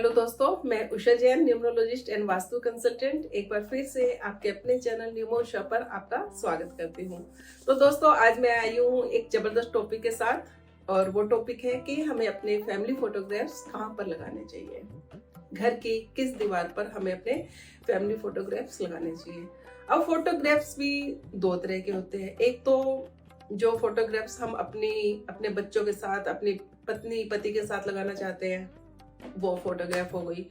Hello दोस्तों, मैं Usha Jain, numerologist and vastu consultant, एक बार फिर से आपके अपने चैनल न्यूमो शो पर आपका स्वागत करती हूँ। तो दोस्तों, आज मैं आई हूँ एक जबरदस्त टॉपिक के साथ, और वो टॉपिक है कि हमें अपने फैमिली फोटोग्राफ्स कहाँ पर लगाने चाहिए। घर की किस दीवार पर हमें अपने फैमिली फोटोग्राफ्स लगाने चाहिए। अब फोटोग्राफ्स भी दो तरह के होते हैं। एक तो जो फोटोग्राफ्स हम अपने बच्चों के साथ, अपनी पत्नी पति के साथ लगाना चाहते हैं, वो फोटोग्राफ हो गई।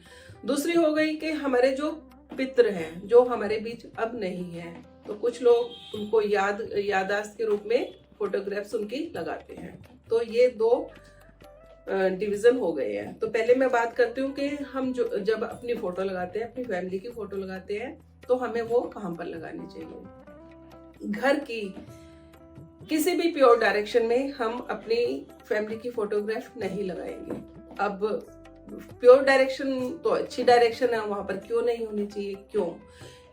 दूसरी हो गई कि हमारे जो पितृ हैं, जो हमारे बीच अब नहीं है, तो कुछ लोग उनको याददाश्त के रूप में फोटोग्राफ्स उनकी लगाते हैं। तो ये दो डिवीजन हो गए हैं। तो पहले मैं बात करती हूँ कि हम जब अपनी फोटो लगाते हैं, अपनी फैमिली की फोटो लगाते हैं, तो हमें वो कहाँ पर लगानी चाहिए। घर की किसी भी प्योर डायरेक्शन में हम अपनी फैमिली की फोटोग्राफ नहीं लगाएंगे। अब प्योर डायरेक्शन तो अच्छी डायरेक्शन है, वहां पर क्यों नहीं होनी चाहिए?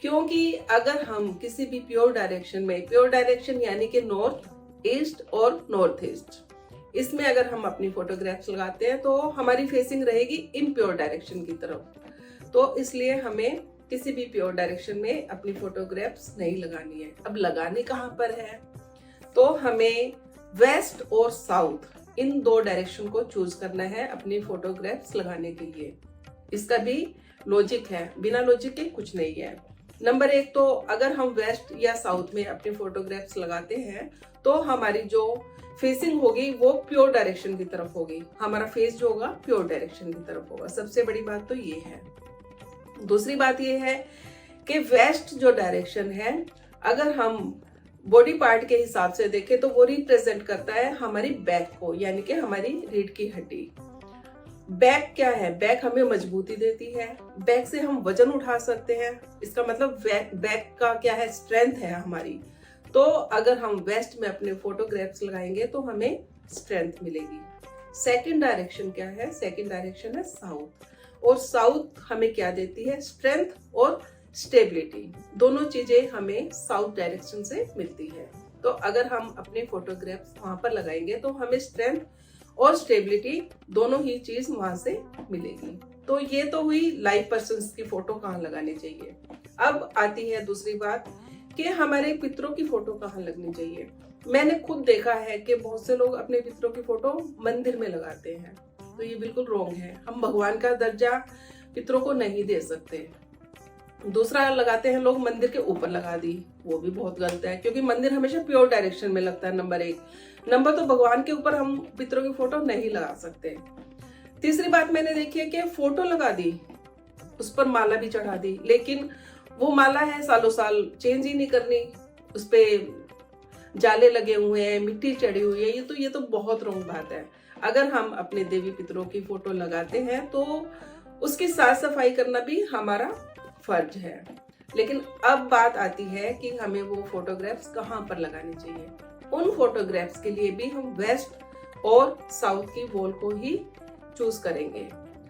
क्योंकि अगर हम किसी भी प्योर डायरेक्शन में, प्योर डायरेक्शन यानी कि नॉर्थ ईस्ट और नॉर्थ ईस्ट, इसमें अगर हम अपनी फोटोग्राफ्स लगाते हैं तो हमारी फेसिंग रहेगी इन प्योर डायरेक्शन की तरफ। तो इसलिए हमें किसी भी प्योर डायरेक्शन में अपनी फोटोग्राफ्स नहीं लगानी है। अब लगानी कहाँ पर है? तो हमें वेस्ट और साउथ, इन दो डायरेक्शन को चूज करना है अपनी फोटोग्राफ्स लगाने के लिए। इसका भी लॉजिक है, बिना लॉजिक के कुछ नहीं है। नंबर एक तो अगर हम वेस्ट या साउथ में अपनी फोटोग्राफ्स लगाते हैं तो हमारी जो फेसिंग होगी वो प्योर डायरेक्शन की तरफ होगी, हमारा फेस जो होगा प्योर डायरेक्शन की तरफ होगा। सबसे बड़ी बात तो ये है। दूसरी बात ये है कि वेस्ट जो डायरेक्शन है, अगर हम बॉडी पार्ट के हिसाब से देखें तो वो रिप्रेजेंट करता है हमारी बैक को, यानी कि हमारी रीढ़ की हड्डी। बैक क्या है? बैक हमें मजबूती देती है, बैक से हम वजन उठा सकते हैं। इसका मतलब बैक का क्या है? स्ट्रेंथ है हमारी। तो अगर हम वेस्ट में अपने फोटोग्राफ्स लगाएंगे तो हमें स्ट्रेंथ मिलेगी। सेकंड डायरेक्शन क्या है? सेकंड डायरेक्शन है साउथ, और साउथ हमें क्या देती है? स्ट्रेंथ और स्टेबिलिटी। दोनों चीजें हमें साउथ डायरेक्शन से मिलती है। तो अगर हम अपने फोटोग्राफ्स वहां पर लगाएंगे तो हमें स्ट्रेंथ और स्टेबिलिटी दोनों ही चीज वहां से मिलेगी। तो ये तो हुई लाइव पर्सन्स की फोटो कहाँ लगानी चाहिए। अब आती है दूसरी बात कि हमारे पितरों की फोटो कहाँ लगनी चाहिए। मैंने खुद देखा है कि बहुत से लोग अपने पितरों की फोटो मंदिर में लगाते हैं, तो ये बिल्कुल रॉन्ग है। हम भगवान का दर्जा पितरों को नहीं दे सकते। दूसरा लगाते हैं लोग मंदिर के ऊपर लगा दी, वो भी बहुत गलत है, क्योंकि मंदिर हमेशा प्योर डायरेक्शन में लगता है। नंबर एक। नंबर तो भगवान के ऊपर हम पितरों की फोटो नहीं लगा सकते। तीसरी बात मैंने देखी है कि फोटो लगा दी, उस पर माला भी चढ़ा दी, लेकिन वो माला है सालों साल चेंज ही नहीं करनी, उस पे जाले लगे हुए हैं, मिट्टी चढ़ी हुई है। ये तो बहुत रॉन्ग बात है। अगर हम अपने देवी पितरों की फोटो लगाते हैं तो उसकी साफ सफाई करना भी हमारा फर्ज है। लेकिन अब बात आती है कि हमें वो फोटोग्राफ्स कहाँ पर लगानी चाहिए। उन फोटोग्राफ्स के लिए भी हम वेस्ट और साउथ की वॉल को ही चूज करेंगे।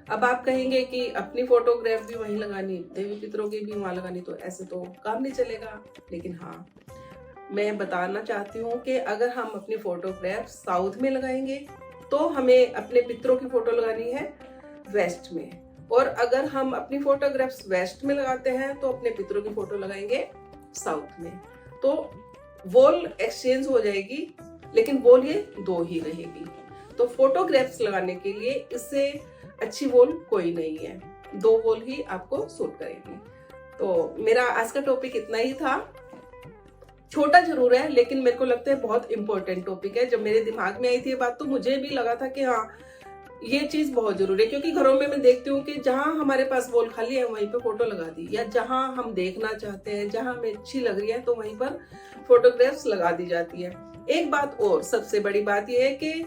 अब आप कहेंगे कि अपनी फोटोग्राफ भी वहीं लगानी, देवी पितरों की भी वहां लगानी, तो ऐसे तो काम नहीं चलेगा। लेकिन हाँ, मैं बताना चाहती हूँ कि अगर हम अपनी फोटोग्राफ साउथ में लगाएंगे तो हमें अपने पितरों की फोटो लगानी है वेस्ट में, और अगर हम अपनी फोटोग्राफ्स वेस्ट में लगाते हैं तो अपने पितरों की फोटो लगाएंगे साउथ में। तो वॉल एक्सचेंज हो जाएगी, लेकिन वॉल ये दो ही रहेगी। तो फोटोग्राफ्स लगाने के लिए इससे अच्छी वॉल कोई नहीं है, दो वॉल ही आपको सूट करेगी। तो मेरा आज का टॉपिक इतना ही था। छोटा जरूर है, लेकिन मेरे को लगता है बहुत इंपॉर्टेंट टॉपिक है। जब मेरे दिमाग में आई थी ये बात तो मुझे भी लगा था कि हाँ, ये चीज बहुत जरूरी है। क्योंकि घरों में मैं देखती हूँ कि जहां हमारे पास वॉल खाली है वहीं पे फोटो लगा दी, या जहां हम देखना चाहते हैं, जहां हमें अच्छी लग रही है, तो वहीं पर फोटोग्राफ्स लगा दी जाती है। एक बात और, सबसे बड़ी बात यह है कि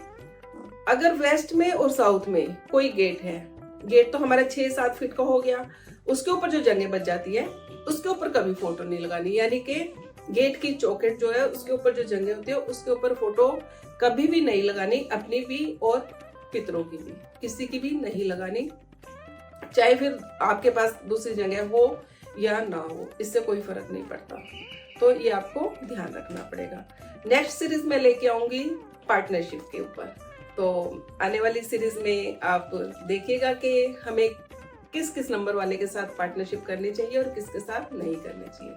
अगर वेस्ट में और साउथ में कोई गेट है, गेट तो हमारा 6-7 फीट का हो गया, उसके ऊपर जो जगह बच जाती है उसके ऊपर कभी फोटो नहीं लगानी। यानी कि गेट की चौखट जो है उसके ऊपर जो जगह होती है उसके ऊपर फोटो कभी भी नहीं लगानी, अपनी भी और पितरों की भी, किसी की भी नहीं लगानी। चाहे फिर आपके पास दूसरी जगह हो या ना हो, इससे कोई फर्क नहीं पड़ता। तो ये आपको ध्यान रखना पड़ेगा। नेक्स्ट सीरीज में लेके आऊंगी पार्टनरशिप के ऊपर। तो आने वाली सीरीज में आप देखिएगा कि हमें किस किस नंबर वाले के साथ पार्टनरशिप करनी चाहिए और किसके साथ नहीं करनी चाहिए।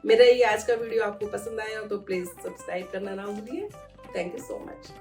मेरा ये आज का वीडियो आपको पसंद आया हो तो प्लीज सब्सक्राइब करना ना भूलिए। Thank you so much.